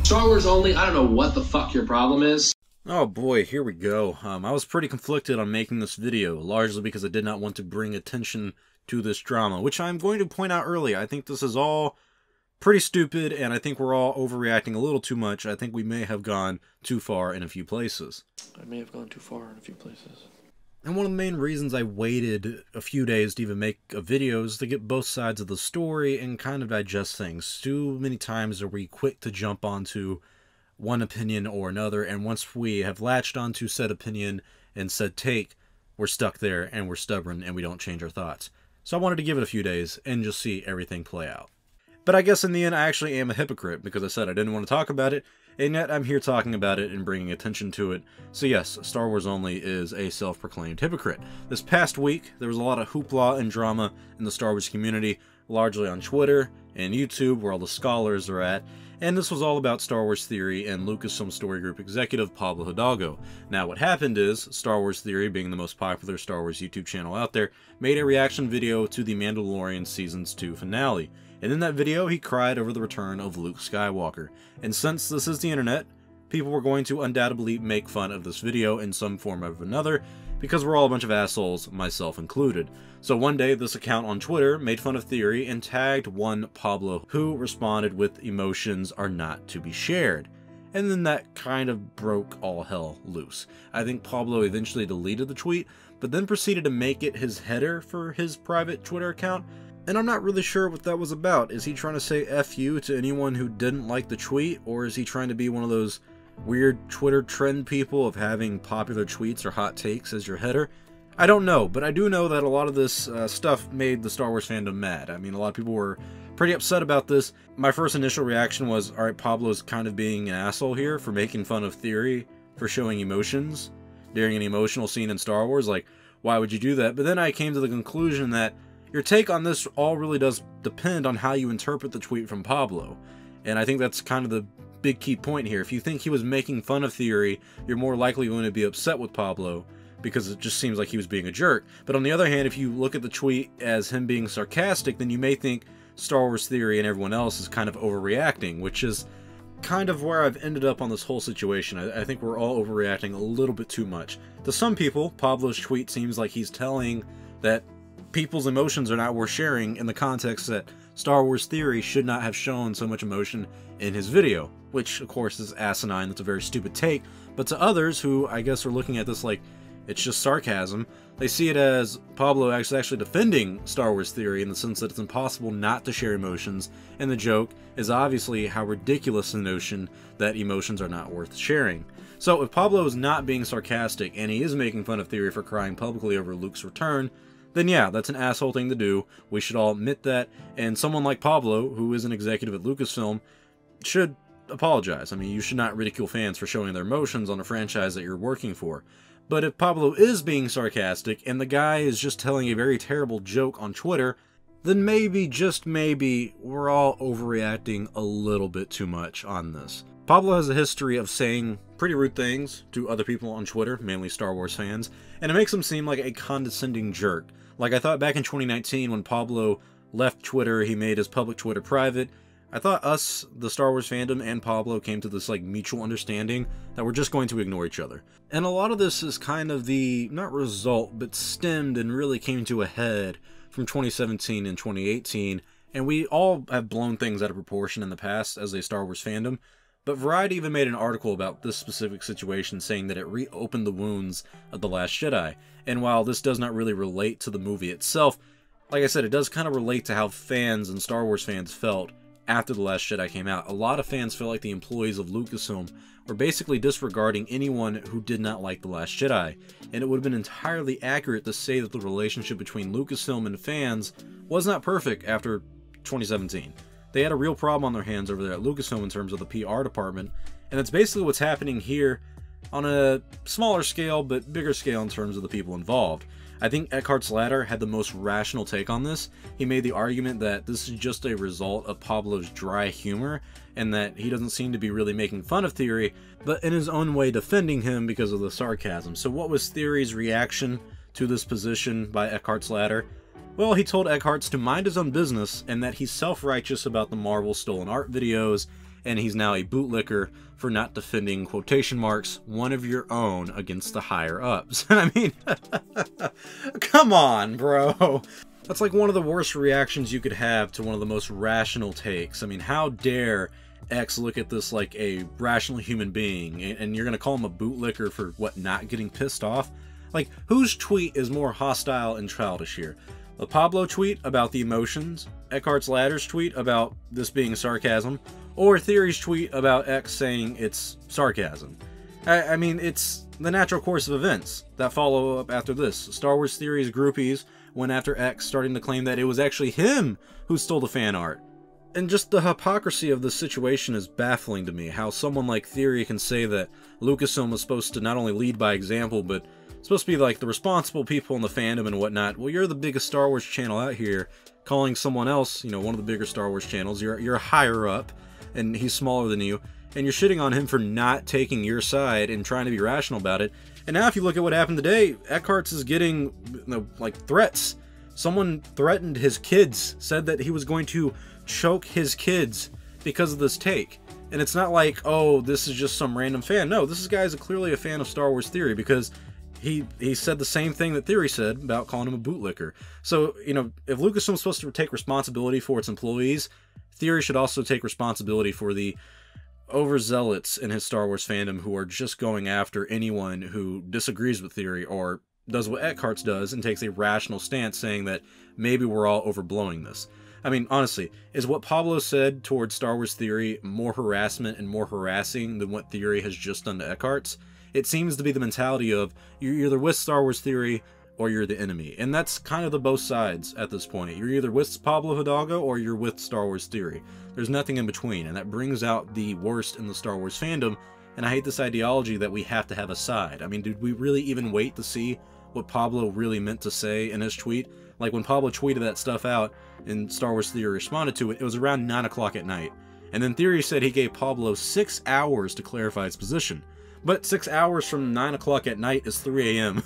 Star Wars only, I don't know what the fuck your problem is. Oh boy, here we go. I was pretty conflicted on making this video, largely because I did not want to bring attention to this drama, which I'm going to point out early. I think this is all pretty stupid, and I think we're all overreacting a little too much. I think we may have gone too far in a few places. I may have gone too far in a few places. And one of the main reasons I waited a few days to even make a video is to get both sides of the story and kind of digest things. Too many times are we quick to jump onto one opinion or another, and once we have latched onto said opinion and said take, we're stuck there and we're stubborn and we don't change our thoughts. So I wanted to give it a few days and just see everything play out. But I guess in the end I actually am a hypocrite, because I said I didn't want to talk about it, and yet I'm here talking about it and bringing attention to it. So yes, Star Wars Only is a self-proclaimed hypocrite. This past week, there was a lot of hoopla and drama in the Star Wars community, largely on Twitter and YouTube, where all the scholars are at, and this was all about Star Wars Theory and Lucasfilm Story Group executive Pablo Hidalgo. Now what happened is, Star Wars Theory, being the most popular Star Wars YouTube channel out there, made a reaction video to The Mandalorian Seasons 2 finale. And in that video, he cried over the return of Luke Skywalker. And since this is the internet, people were going to undoubtedly make fun of this video in some form or another, because we're all a bunch of assholes, myself included. So one day, this account on Twitter made fun of Theory and tagged one Pablo, who responded with "emotions are not to be shared." And then that kind of broke all hell loose. I think Pablo eventually deleted the tweet, but then proceeded to make it his header for his private Twitter account. And I'm not really sure what that was about. Is he trying to say F you to anyone who didn't like the tweet? Or is he trying to be one of those weird Twitter trend people of having popular tweets or hot takes as your header? I don't know, but I do know that a lot of this stuff made the Star Wars fandom mad. I mean, a lot of people were pretty upset about this. My first initial reaction was, alright, Pablo's kind of being an asshole here for making fun of Theory for showing emotions during an emotional scene in Star Wars. Like, why would you do that? But then I came to the conclusion that your take on this all really does depend on how you interpret the tweet from Pablo. And I think that's kind of the big key point here. If you think he was making fun of Theory, you're more likely going to be upset with Pablo, because it just seems like he was being a jerk. But on the other hand, if you look at the tweet as him being sarcastic, then you may think Star Wars Theory and everyone else is kind of overreacting, which is kind of where I've ended up on this whole situation. I think we're all overreacting a little bit too much. To some people, Pablo's tweet seems like he's telling that people's emotions are not worth sharing, in the context that Star Wars Theory should not have shown so much emotion in his video, which of course is asinine. That's a very stupid take. But to others who I guess are looking at this like it's just sarcasm, they see it as Pablo actually defending Star Wars Theory in the sense that it's impossible not to share emotions, and the joke is obviously how ridiculous the notion that emotions are not worth sharing. So if Pablo is not being sarcastic and he is making fun of Theory for crying publicly over Luke's return, then yeah, that's an asshole thing to do. We should all admit that, and someone like Pablo, who is an executive at Lucasfilm, should apologize. I mean, you should not ridicule fans for showing their emotions on a franchise that you're working for. But if Pablo is being sarcastic, and the guy is just telling a very terrible joke on Twitter, then maybe, just maybe, we're all overreacting a little bit too much on this. Pablo has a history of saying pretty rude things to other people on Twitter, mainly Star Wars fans, and it makes him seem like a condescending jerk. Like, I thought back in 2019 when Pablo left Twitter, he made his public Twitter private. I thought us, the Star Wars fandom, and Pablo came to this like mutual understanding that we're just going to ignore each other. And a lot of this is kind of the, not result, but stemmed and really came to a head from 2017 and 2018, and we all have blown things out of proportion in the past as a Star Wars fandom. But Variety even made an article about this specific situation, saying that it reopened the wounds of The Last Jedi. And while this does not really relate to the movie itself, like I said, it does kind of relate to how fans and Star Wars fans felt after The Last Jedi came out. A lot of fans felt like the employees of Lucasfilm were basically disregarding anyone who did not like The Last Jedi. And it would have been entirely accurate to say that the relationship between Lucasfilm and fans was not perfect after 2017. They had a real problem on their hands over there at Lucasfilm in terms of the PR department, and that's basically what's happening here on a smaller scale, but bigger scale in terms of the people involved. I think Eckhart's Ladder had the most rational take on this. He made the argument that this is just a result of Pablo's dry humor, and that he doesn't seem to be really making fun of Theory, but in his own way defending him because of the sarcasm. So what was Theory's reaction to this position by Eckhart's Ladder? Well, he told Eckhart's to mind his own business, and that he's self-righteous about the Marvel stolen art videos, and he's now a bootlicker for not defending, quotation marks, one of your own against the higher-ups. I mean, come on, bro. That's like one of the worst reactions you could have to one of the most rational takes. I mean, how dare X look at this like a rational human being, and you're gonna call him a bootlicker for, what, not getting pissed off? Like, whose tweet is more hostile and childish here? The Pablo tweet about the emotions, Eckhart's Ladder's tweet about this being sarcasm, or Theory's tweet about X saying it's sarcasm? I mean, it's the natural course of events that follow up after this. Star Wars Theory's groupies went after X, starting to claim that it was actually him who stole the fan art. And just the hypocrisy of this situation is baffling to me. How someone like Theory can say that Lucasfilm was supposed to not only lead by example, but supposed to be like the responsible people in the fandom and whatnot. Well, you're the biggest Star Wars channel out here, calling someone else, you know, one of the bigger Star Wars channels. You're higher up, and he's smaller than you, and you're shitting on him for not taking your side and trying to be rational about it. And now if you look at what happened today, Eckhart's is getting, you know, like, threats. Someone threatened his kids, said that he was going to choke his kids because of this take. And it's not like, oh, this is just some random fan. No, this guy is clearly a fan of Star Wars Theory, because he said the same thing that Theory said about calling him a bootlicker. So, you know, if Lucasfilm's supposed to take responsibility for its employees, Theory should also take responsibility for the overzealots in his Star Wars fandom who are just going after anyone who disagrees with Theory or does what Eckhart's does and takes a rational stance saying that maybe we're all overblowing this. I mean, honestly, is what Pablo said towards Star Wars Theory more harassment and more harassing than what Theory has just done to Eckhart's? It seems to be the mentality of, you're either with Star Wars Theory or you're the enemy. And that's kind of the both sides at this point. You're either with Pablo Hidalgo or you're with Star Wars Theory. There's nothing in between, and that brings out the worst in the Star Wars fandom, and I hate this ideology that we have to have a side. I mean, did we really even wait to see what Pablo really meant to say in his tweet? Like, when Pablo tweeted that stuff out and Star Wars Theory responded to it, it was around 9 o'clock at night. And then Theory said he gave Pablo 6 hours to clarify his position. But 6 hours from 9 o'clock at night is 3 a.m.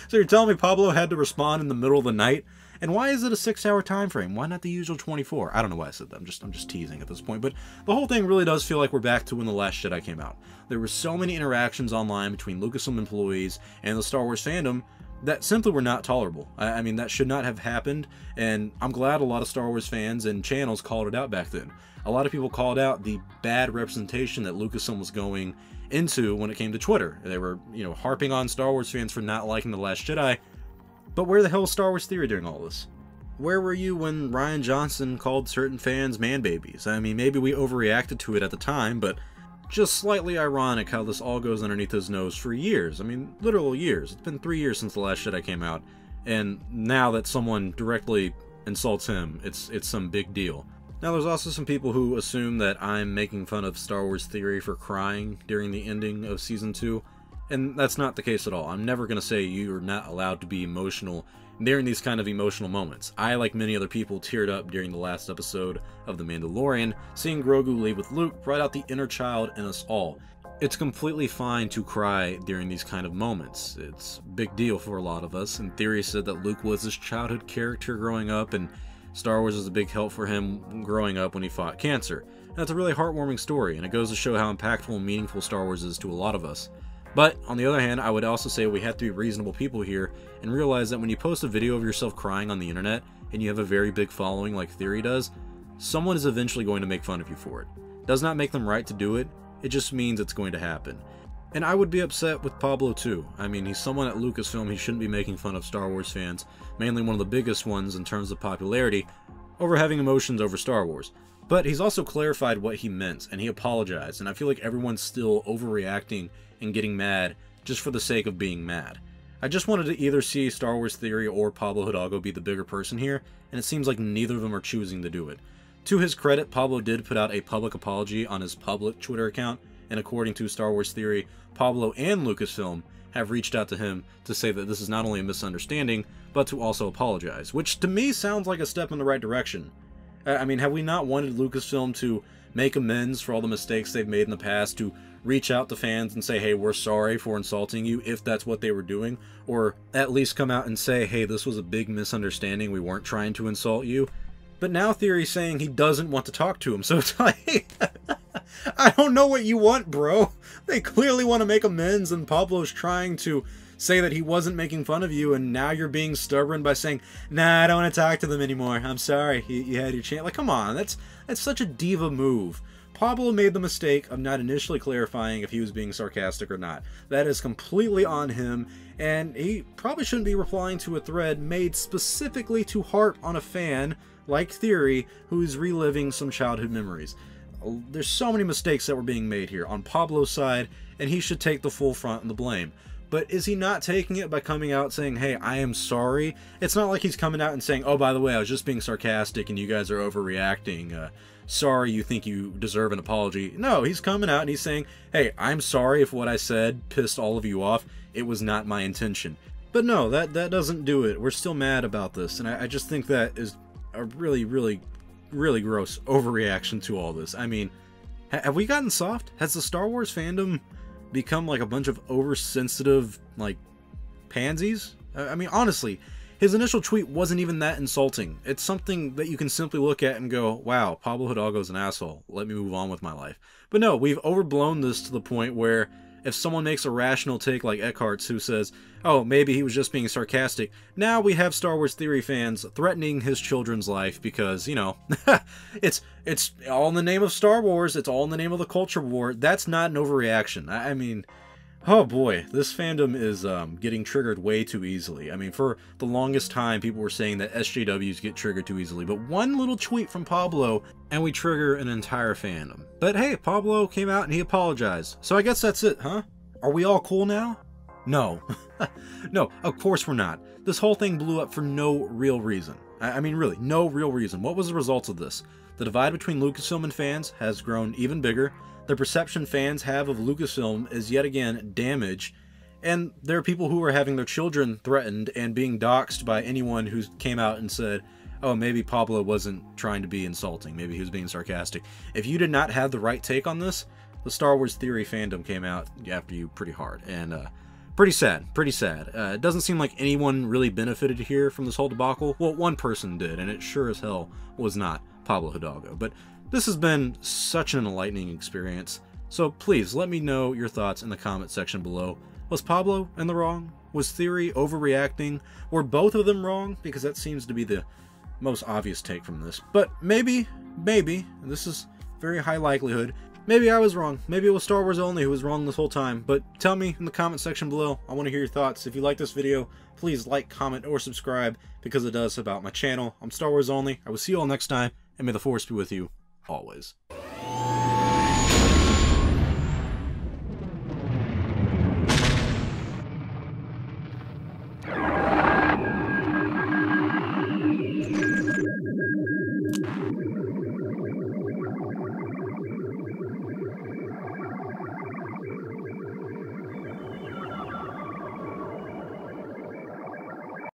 So you're telling me Pablo had to respond in the middle of the night? And why is it a 6-hour time frame? Why not the usual 24? I don't know why I said that. I'm just teasing at this point. But the whole thing really does feel like we're back to when The Last Jedi came out. There were so many interactions online between Lucasfilm employees and the Star Wars fandom that simply were not tolerable. I mean, that should not have happened, and I'm glad a lot of Star Wars fans and channels called it out back then. A lot of people called out the bad representation that Lucasfilm was going into when it came to Twitter. They were, you know, harping on Star Wars fans for not liking The Last Jedi. But where the hell is Star Wars Theory during all this? Where were you when Rian Johnson called certain fans man-babies? I mean, maybe we overreacted to it at the time, but just slightly ironic how this all goes underneath his nose for years. I mean, literal years. It's been 3 years since The Last Jedi came out, and now that someone directly insults him, it's some big deal. Now, there's also some people who assume that I'm making fun of Star Wars Theory for crying during the ending of Season 2, and that's not the case at all. I'm never going to say you're not allowed to be emotional during these kind of emotional moments. I, like many other people, teared up during the last episode of The Mandalorian. Seeing Grogu leave with Luke brought out the inner child in us all. It's completely fine to cry during these kind of moments. It's a big deal for a lot of us, and Theory said that Luke was his childhood character growing up, and Star Wars was a big help for him growing up when he fought cancer. And that's a really heartwarming story, and it goes to show how impactful and meaningful Star Wars is to a lot of us. But, on the other hand, I would also say we have to be reasonable people here and realize that when you post a video of yourself crying on the internet, and you have a very big following like Theory does, someone is eventually going to make fun of you for it. Does not make them right to do it, it just means it's going to happen. And I would be upset with Pablo too. I mean, he's someone at Lucasfilm, he shouldn't be making fun of Star Wars fans, mainly one of the biggest ones in terms of popularity, over having emotions over Star Wars. But he's also clarified what he meant, and he apologized, and I feel like everyone's still overreacting and getting mad just for the sake of being mad. I just wanted to either see Star Wars Theory or Pablo Hidalgo be the bigger person here, and it seems like neither of them are choosing to do it. To his credit, Pablo did put out a public apology on his public Twitter account, and according to Star Wars Theory, Pablo and Lucasfilm have reached out to him to say that this is not only a misunderstanding, but to also apologize, which to me sounds like a step in the right direction. I mean, have we not wanted Lucasfilm to make amends for all the mistakes they've made in the past, to reach out to fans and say, hey, we're sorry for insulting you, if that's what they were doing, or at least come out and say, hey, this was a big misunderstanding, we weren't trying to insult you? But now Theory's saying he doesn't want to talk to him, so it's like, I don't know what you want, bro. They clearly want to make amends, and Pablo's trying to say that he wasn't making fun of you, and now you're being stubborn by saying, nah, I don't want to talk to them anymore. I'm sorry, you had your chance. Like, come on, that's such a diva move. Pablo made the mistake of not initially clarifying if he was being sarcastic or not. That is completely on him, and he probably shouldn't be replying to a thread made specifically to harp on a fan like Theory who's reliving some childhood memories. There's so many mistakes that were being made here on Pablo's side, and he should take the full front and the blame. But is he not taking it by coming out saying, hey, I am sorry? It's not like he's coming out and saying, oh, by the way, I was just being sarcastic and you guys are overreacting. Sorry, you think you deserve an apology. No, he's coming out and he's saying, hey, I'm sorry if what I said pissed all of you off. It was not my intention. But no, that doesn't do it. We're still mad about this, and I just think that is a really, really, really gross overreaction to all this. I mean, have we gotten soft? Has the Star Wars fandom become like a bunch of oversensitive, like, pansies? I mean, honestly, his initial tweet wasn't even that insulting. It's something that you can simply look at and go, wow, Pablo Hidalgo's an asshole. Let me move on with my life. But no, we've overblown this to the point where if someone makes a rational take like Eckhart's who says, oh, maybe he was just being sarcastic, now we have Star Wars Theory fans threatening his children's life because, you know, it's all in the name of Star Wars, it's all in the name of the culture war. That's not an overreaction. I mean, oh boy, this fandom is getting triggered way too easily. I mean, for the longest time, people were saying that SJWs get triggered too easily, but one little tweet from Pablo, and we trigger an entire fandom. But hey, Pablo came out and he apologized. So I guess that's it, huh? Are we all cool now? No. No, of course we're not. This whole thing blew up for no real reason. I mean, really, no real reason. What was the result of this? The divide between Lucasfilm and fans has grown even bigger. The perception fans have of Lucasfilm is yet again damaged, and there are people who are having their children threatened and being doxxed by anyone who came out and said, oh, maybe Pablo wasn't trying to be insulting, maybe he was being sarcastic. If you did not have the right take on this, the Star Wars Theory fandom came out after you pretty hard, and pretty sad, pretty sad. It doesn't seem like anyone really benefited here from this whole debacle. Well, one person did, and it sure as hell was not Pablo Hidalgo, but this has been such an enlightening experience, so please let me know your thoughts in the comment section below. Was Pablo in the wrong? Was Theory overreacting? Were both of them wrong? Because that seems to be the most obvious take from this. But maybe, and this is very high likelihood, maybe I was wrong. Maybe it was Star Wars Only who was wrong this whole time. But tell me in the comment section below. I want to hear your thoughts. If you like this video, please like, comment, or subscribe because it does help out my channel. I'm Star Wars Only. I will see you all next time, and may the Force be with you always.